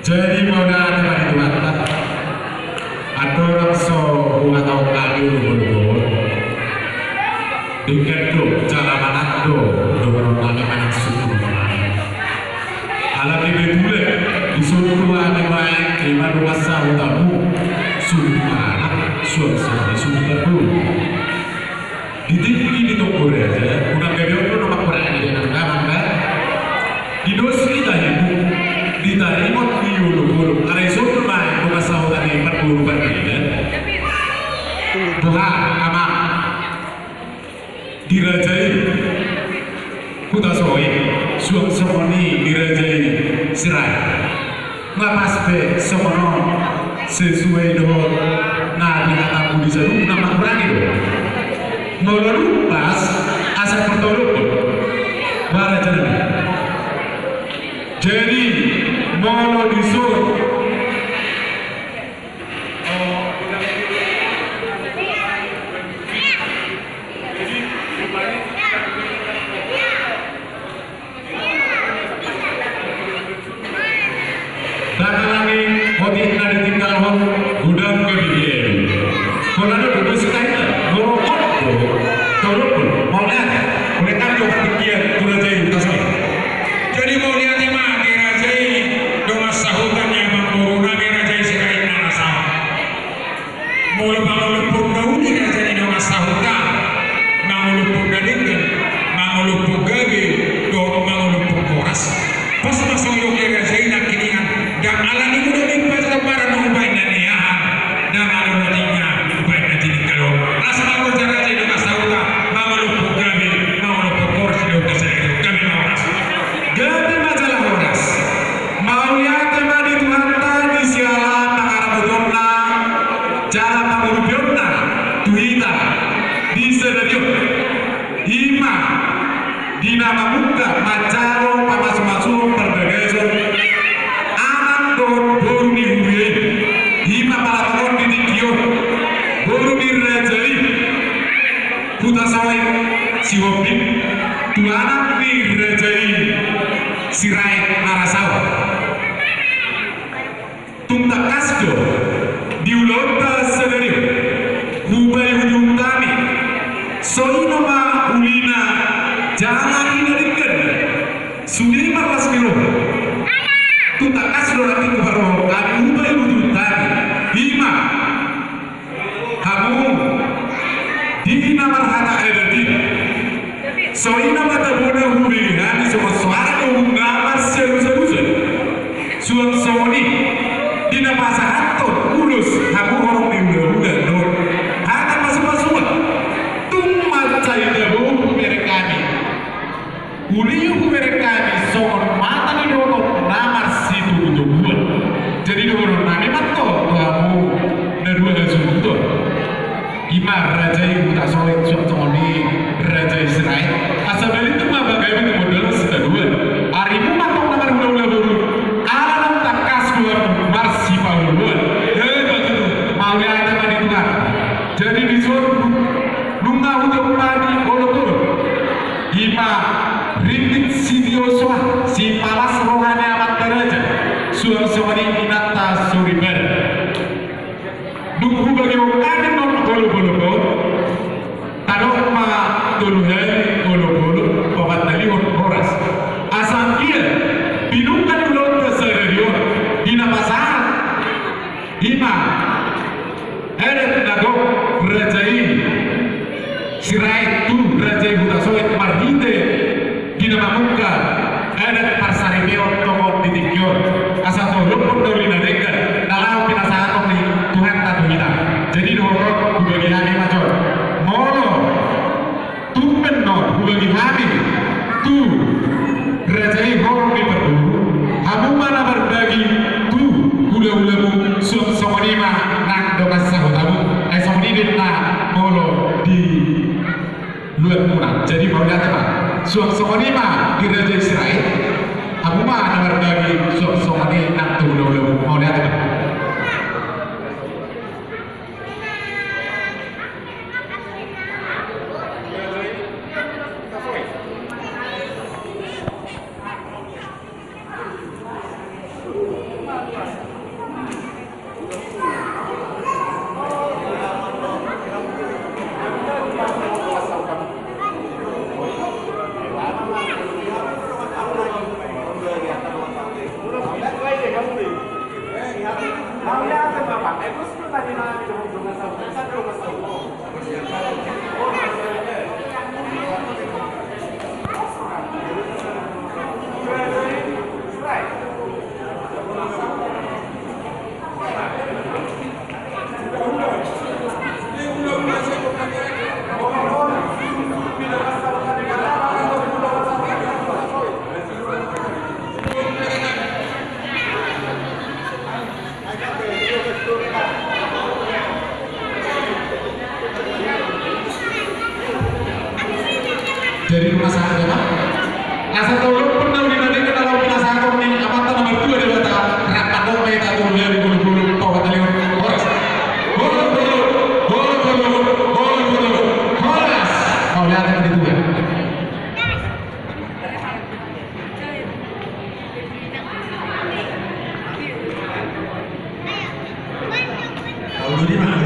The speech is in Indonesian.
Jadi maunya teman itu adalah ada orang so atau kali ulur dengan do cara mana do orang mana susu alam ini boleh disuruh ada baik terima kuasa utamu suara suara tabu ditinggi di toko aja udah gede orang nama Quran ini namanya di dosa kita itu diterima di ulu ada isu bermain kuasa utama 40 bandingan Tuhan amat dirajai kutasoi suang somoni dirajai sirai ngapas be somono sesuai dengan nabi kataku di sana nama Quran itu melalui pas asal pertolongan para jalan jadi mau disuruh jadi mau lihat apa? Suang-suang mah di Raja Israel. Abu mah ada berbagi suang-suang ini nak tuh mau lihat apa? Dari rumah sakit apa? Asal tahu pun tahu di nanti kita lalu kita sakit nih apa tuh nomor 2 di kota rapat dong mereka tuh lihat di bulu-bulu bawa tali horas horas mau lihat yang di dua tahu di mana